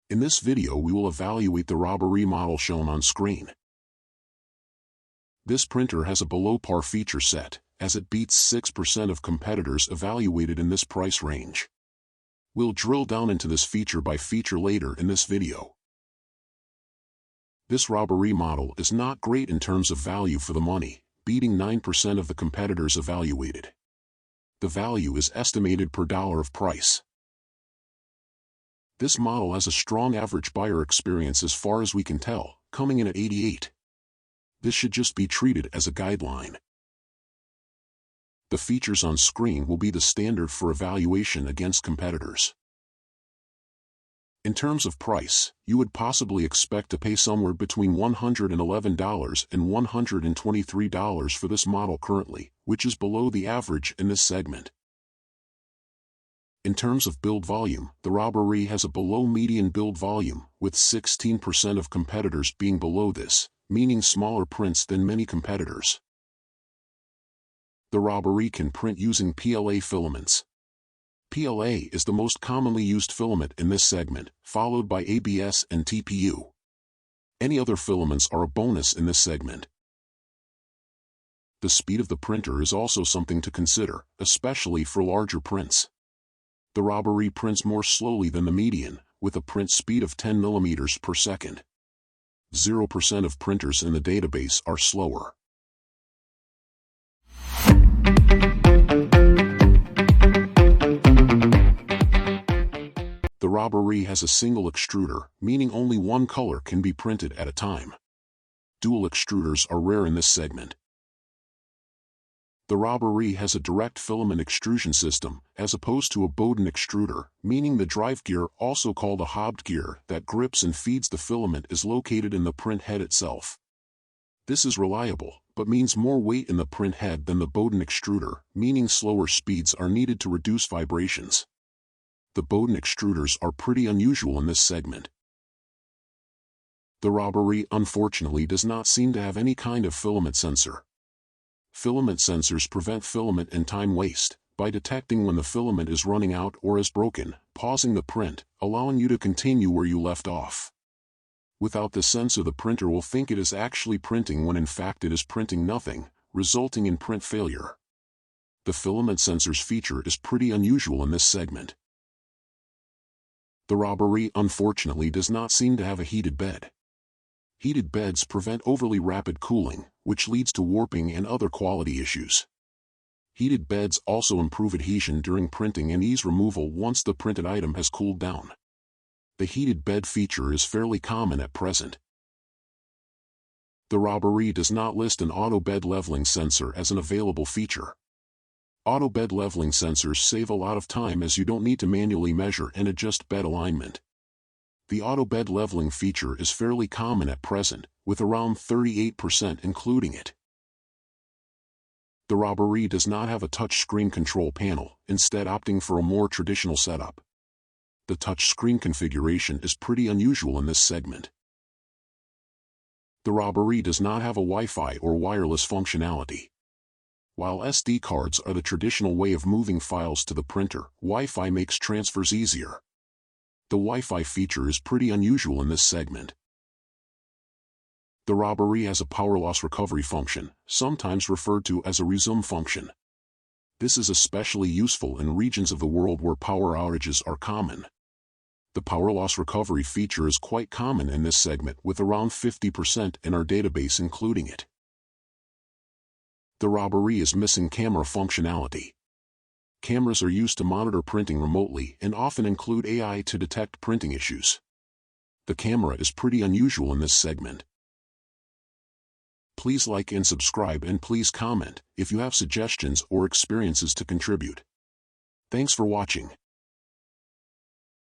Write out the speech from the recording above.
In this video we will evaluate the Roberee model shown on screen. This printer has a below-par feature set, as it beats 6% of competitors evaluated in this price range. We'll drill down into this feature by feature later in this video. This Roberee model is not great in terms of value for the money, beating 9% of the competitors evaluated. The value is estimated per dollar of price. This model has a strong average buyer experience as far as we can tell, coming in at 88. This should just be treated as a guideline. The features on screen will be the standard for evaluation against competitors. In terms of price, you would possibly expect to pay somewhere between $111 and $123 for this model currently, which is below the average in this segment. In terms of build volume, the Roberee has a below-median build volume, with 16% of competitors being below this, meaning smaller prints than many competitors. The Roberee can print using PLA filaments. PLA is the most commonly used filament in this segment, followed by ABS and TPU. Any other filaments are a bonus in this segment. The speed of the printer is also something to consider, especially for larger prints. The Roberee prints more slowly than the median, with a print speed of 10 mm per second. 0% of printers in the database are slower. The Roberee has a single extruder, meaning only one color can be printed at a time. Dual extruders are rare in this segment. The Roberee has a direct filament extrusion system, as opposed to a Bowden extruder, meaning the drive gear, also called a hobbed gear, that grips and feeds the filament is located in the print head itself. This is reliable, but means more weight in the print head than the Bowden extruder, meaning slower speeds are needed to reduce vibrations. The Bowden extruders are pretty unusual in this segment. The Roberee unfortunately does not seem to have any kind of filament sensor. Filament sensors prevent filament and time waste, by detecting when the filament is running out or is broken, pausing the print, allowing you to continue where you left off. Without the sensor, the printer will think it is actually printing when in fact it is printing nothing, resulting in print failure. The filament sensor's feature is pretty unusual in this segment. The Roberee unfortunately does not seem to have a heated bed. Heated beds prevent overly rapid cooling, which leads to warping and other quality issues. Heated beds also improve adhesion during printing and ease removal once the printed item has cooled down. The heated bed feature is fairly common at present. The Roberee does not list an auto bed leveling sensor as an available feature. Auto bed leveling sensors save a lot of time as you don't need to manually measure and adjust bed alignment. The auto bed leveling feature is fairly common at present, with around 38% including it. The Roberee does not have a touch screen control panel, instead opting for a more traditional setup. The touch screen configuration is pretty unusual in this segment. The Roberee does not have a Wi-Fi or wireless functionality. While SD cards are the traditional way of moving files to the printer, Wi-Fi makes transfers easier. The Wi-Fi feature is pretty unusual in this segment. The Roberee has a power loss recovery function, sometimes referred to as a resume function. This is especially useful in regions of the world where power outages are common. The power loss recovery feature is quite common in this segment, with around 50% in our database including it. The Roberee is missing camera functionality. Cameras are used to monitor printing remotely and often include AI to detect printing issues. The camera is pretty unusual in this segment. Please like and subscribe, and please comment if you have suggestions or experiences to contribute. Thanks for watching.